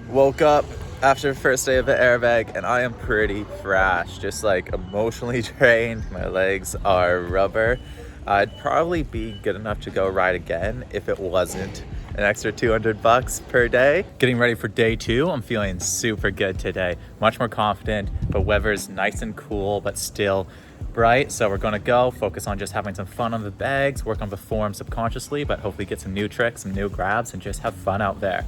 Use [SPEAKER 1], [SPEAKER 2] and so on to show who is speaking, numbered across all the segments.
[SPEAKER 1] Woke up after the first day of the airbag and I am pretty fresh, just like emotionally drained. My legs are rubber. I'd probably be good enough to go ride again if it wasn't an extra 200 bucks per day. Getting ready for day two, I'm feeling super good today. Much more confident. The weather's nice and cool, but still bright. So we're gonna go focus on just having some fun on the bags, work on the form subconsciously, but hopefully get some new tricks, some new grabs, and just have fun out there.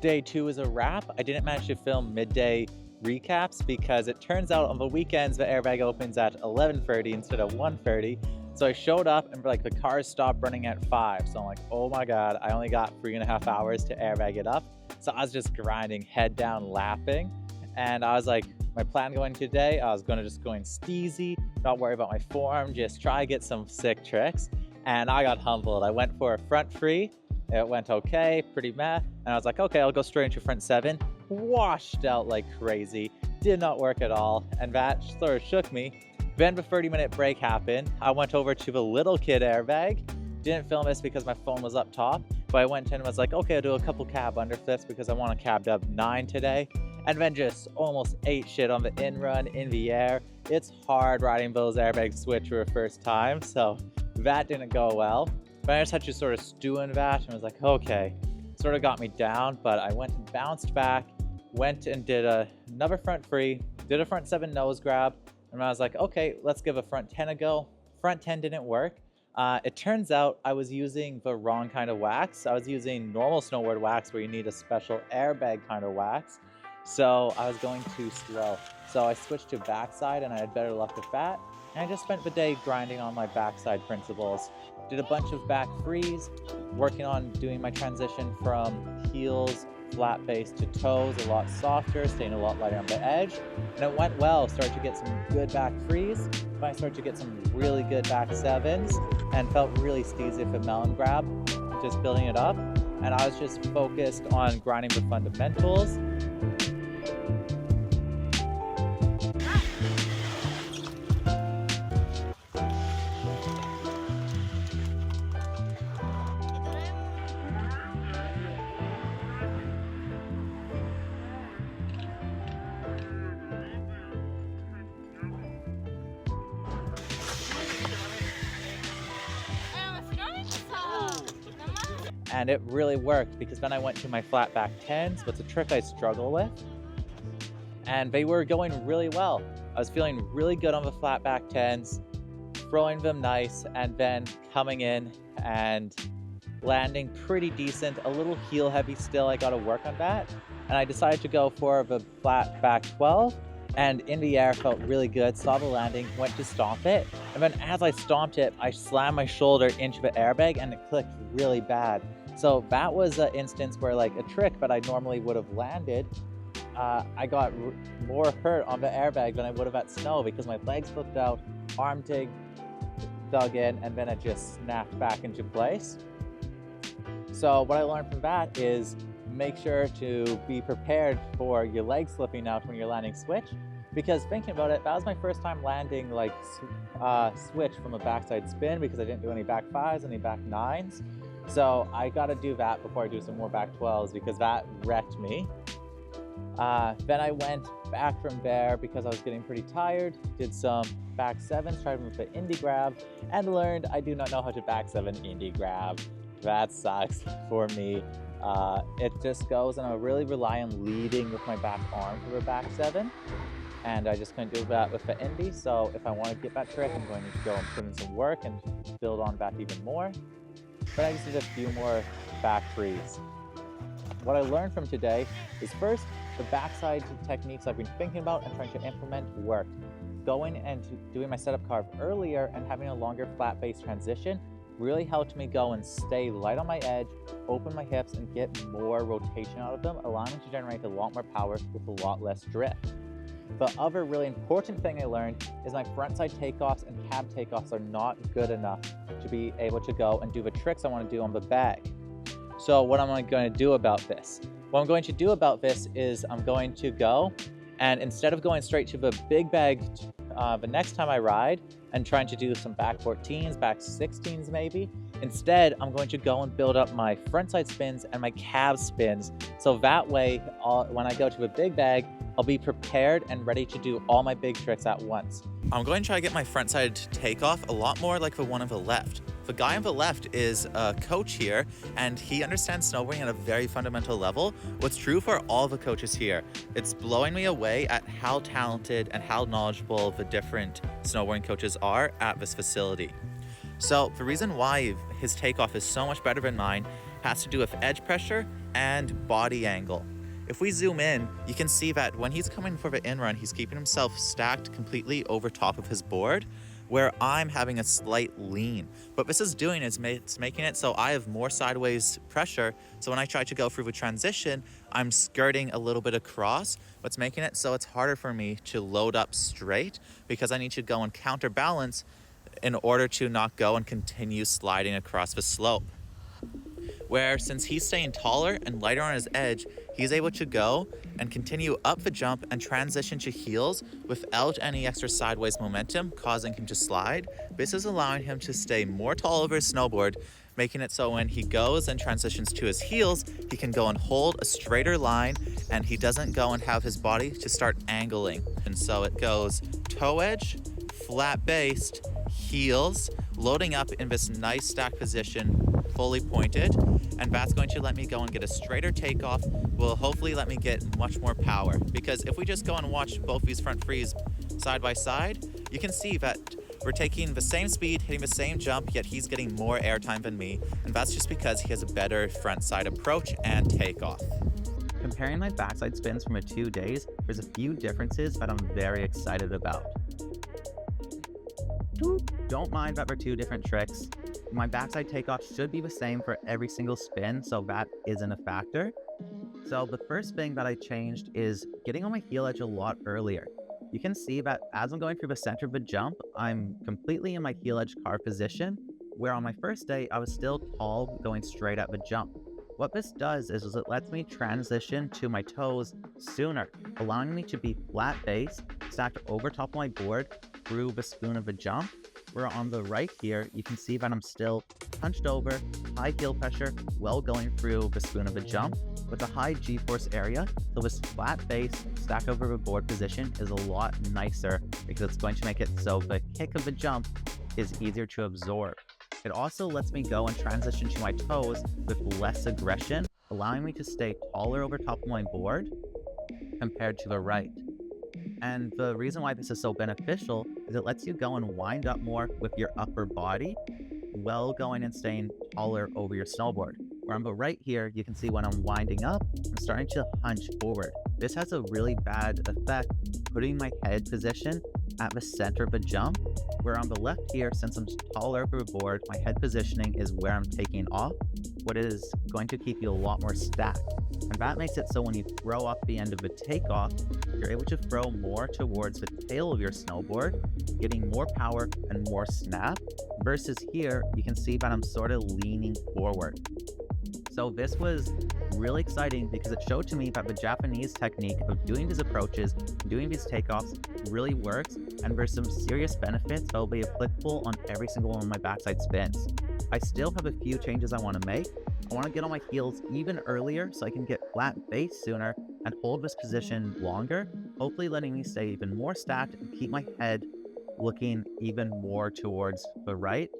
[SPEAKER 1] Day two is a wrap. I didn't manage to film midday recaps because it turns out on the weekends the airbag opens at 11:30 instead of 1:30. So I showed up and like the cars stopped running at 5. So I'm like, oh my God, I only got 3.5 hours to airbag it up. So I was just grinding, head down, lapping. And I was like, my plan going today, I was gonna just go in steezy, not worry about my form, just try to get some sick tricks. And I got humbled. I went for a front free. It went okay, pretty meh. And I was like, okay, I'll go straight into front 7. Washed out like crazy. Did not work at all. And that sort of shook me. Then the 30-minute break happened. I went over to the little kid airbag. Didn't film this because my phone was up top. But I went in and was like, okay, I'll do a couple cab underflips because I want to cab up 9 today. And then just almost ate shit on the in run in the air. It's hard riding those airbag switch for the first time. So that didn't go well. But I just had to sort of stew in that and was like, okay, sort of got me down, but I went and bounced back, went and did another front free, did a front 7 nose grab, and I was like, okay, let's give a front 10 a go. Front 10 didn't work. It turns out I was using the wrong kind of wax. I was using normal snowboard wax where you need a special airbag kind of wax. So I was going too slow. So I switched to backside and I had better luck with that. And I just spent the day grinding on my backside principles. Did a bunch of back frees, working on doing my transition from heels, flat base to toes a lot softer, staying a lot lighter on the edge. And it went well. Started to get some good back frees. I started to get some really good back 7s and felt really steezy for melon grab, just building it up. And I was just focused on grinding the fundamentals. And it really worked because then I went to my flat back 10s, but it's a trick I struggle with. And they were going really well. I was feeling really good on the flat back 10s, throwing them nice, and then coming in and landing pretty decent, a little heel heavy still. I got to work on that. And I decided to go for the flat back 12. And in the air felt really good, saw the landing, went to stomp it. And then as I stomped it, I slammed my shoulder into the airbag and it clicked really bad. So that was an instance where like a trick that I normally would have landed, I got more hurt on the airbag than I would have at snow because my legs flipped out, arm dug in, and then it just snapped back into place. So what I learned from that is make sure to be prepared for your legs slipping out when you're landing switch, because thinking about it, that was my first time landing like switch from a backside spin because I didn't do any back 5s, any back 9s. So I got to do that before I do some more back 12s because that wrecked me. Then I went back from there because I was getting pretty tired, did some back 7s, tried with the indie grab, and learned I do not know how to back 7 indie grab. That sucks for me. It just goes and I really rely on leading with my back arm for a back 7. And I just couldn't do that with the indie. So if I want to get that trick, I'm going to go and put in some work and build on that even more. But I just did a few more back frees. What I learned from today is first, the backside techniques I've been thinking about and trying to implement worked. Going and doing my setup carve earlier and having a longer flat base transition really helped me go and stay light on my edge, open my hips, and get more rotation out of them, allowing me to generate a lot more power with a lot less drift. The other really important thing I learned is my frontside takeoffs and cab takeoffs are not good enough to be able to go and do the tricks I want to do on the bag. So what am I going to do about this? What I'm going to do about this is I'm going to go and instead of going straight to the big bag the next time I ride and trying to do some back 14s, back 16s maybe, Instead, I'm going to go and build up my frontside spins and my cab spins. So that way, when I go to a big bag, I'll be prepared and ready to do all my big tricks at once. I'm going to try to get my frontside takeoff a lot more like the one on the left. The guy on the left is a coach here, and he understands snowboarding at a very fundamental level. What's true for all the coaches here. It's blowing me away at how talented and how knowledgeable the different snowboarding coaches are at this facility. So the reason why his takeoff is so much better than mine has to do with edge pressure and body angle. If we zoom in, you can see that when he's coming for the in-run, he's keeping himself stacked completely over top of his board, where I'm having a slight lean. What this is doing is it's making it so I have more sideways pressure. So when I try to go through the transition, I'm skirting a little bit across, what's making it so it's harder for me to load up straight because I need to go and counterbalance in order to not go and continue sliding across the slope. Where since he's staying taller and lighter on his edge, he's able to go and continue up the jump and transition to heels without any extra sideways momentum causing him to slide. This is allowing him to stay more tall over his snowboard, making it so when he goes and transitions to his heels, he can go and hold a straighter line and he doesn't go and have his body to start angling. And so it goes toe edge, flat based, heels, loading up in this nice stack position, fully pointed, and that's going to let me go and get a straighter takeoff, will hopefully let me get much more power. Because if we just go and watch both these front frees side by side, you can see that we're taking the same speed, hitting the same jump, yet he's getting more airtime than me, and that's just because he has a better front side approach and takeoff. Comparing my backside spins from 2 days, there's a few differences that I'm very excited about. Don't mind that they're 2 different tricks. My backside takeoff should be the same for every single spin, so that isn't a factor. So the first thing that I changed is getting on my heel edge a lot earlier. You can see that as I'm going through the center of the jump, I'm completely in my heel edge carve position, where on my first day, I was still tall going straight at the jump. What this does is it lets me transition to my toes sooner, allowing me to be flat base, stacked over top of my board through the spoon of a jump. Where on the right here, you can see that I'm still hunched over, high heel pressure, while going through the spoon of a jump with a high G-force area. So this flat base, stack over the board position is a lot nicer because it's going to make it so the kick of the jump is easier to absorb. It also lets me go and transition to my toes with less aggression, allowing me to stay taller over top of my board compared to the right. And the reason why this is so beneficial is it lets you go and wind up more with your upper body while going and staying taller over your snowboard. Where on the right here, you can see when I'm winding up, I'm starting to hunch forward. This has a really bad effect, putting my head position at the center of the jump, where on the left here, since I'm taller over the board, my head positioning is where I'm taking off, what is going to keep you a lot more stacked. And that makes it so when you throw off the end of the takeoff, you're able to throw more towards the tail of your snowboard, getting more power and more snap, versus here, you can see that I'm sort of leaning forward. So this was really exciting because it showed to me that the Japanese technique of doing these approaches, doing these takeoffs really works, and there's some serious benefits that will be applicable on every single one of my backside spins. I still have a few changes I want to make. I want to get on my heels even earlier so I can get flat base sooner and hold this position longer, hopefully letting me stay even more stacked and keep my head looking even more towards the right.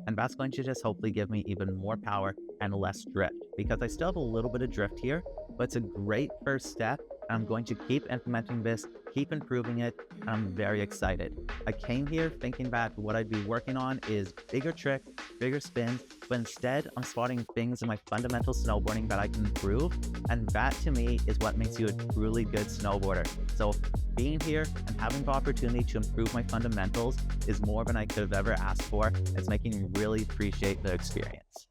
[SPEAKER 1] And that's going to just hopefully give me even more power and less drift, because I still have a little bit of drift here, but it's a great first step. I'm going to keep implementing this, keep improving it, and I'm very excited. I came here thinking that what I'd be working on is bigger tricks, bigger spins, but instead I'm spotting things in my fundamental snowboarding that I can improve, and that to me is what makes you a truly good snowboarder. So being here and having the opportunity to improve my fundamentals is more than I could have ever asked for. It's making me really appreciate the experience.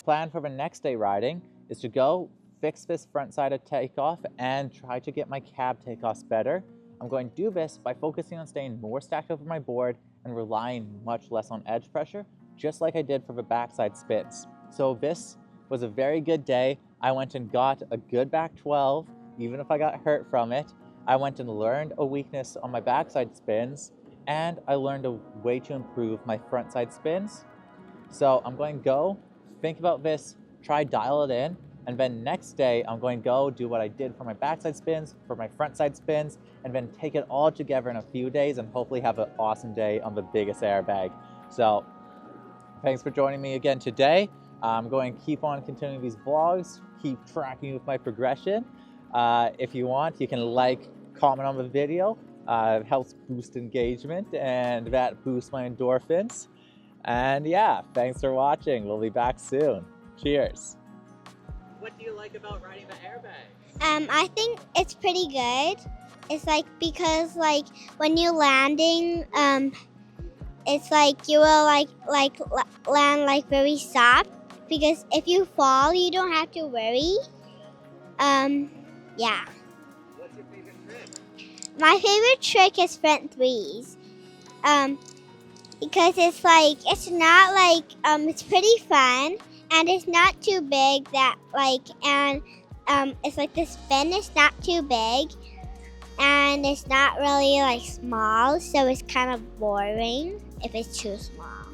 [SPEAKER 1] Plan for the next day riding is to go fix this front side of takeoff and try to get my cab takeoffs better. I'm going to do this by focusing on staying more stacked over my board and relying much less on edge pressure, just like I did for the backside spins. So this was a very good day. I went and got a good back 12, even if I got hurt from it. I went and learned a weakness on my backside spins, and I learned a way to improve my frontside spins. So I'm going to go think about this, try dial it in, and then next day I'm going to go do what I did for my backside spins, for my frontside spins, and then take it all together in a few days and hopefully have an awesome day on the biggest airbag. So thanks for joining me again today. I'm going to keep on continuing these vlogs, keep tracking with my progression. If you want, you can like, comment on the video. It helps boost engagement and that boosts my endorphins. And yeah, thanks for watching. We'll be back soon. Cheers. What do you like about riding the airbag?
[SPEAKER 2] I think it's pretty good. It's like because like when you're landing, it's like you will land like very soft. Because if you fall, you don't have to worry. Yeah.
[SPEAKER 1] What's your favorite trick?
[SPEAKER 2] My favorite trick is front threes. Because it's like it's not like it's pretty fun and it's not too big that like and it's like the spin is not too big and it's not really like small, so it's kind of boring if it's too small.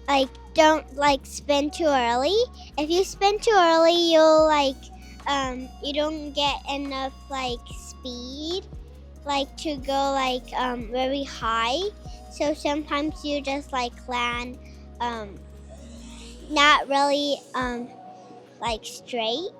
[SPEAKER 2] Like don't like spin too early. If you spin too early, you'll like you don't get enough like speed like to go like very high. So sometimes you just like land not really like straight.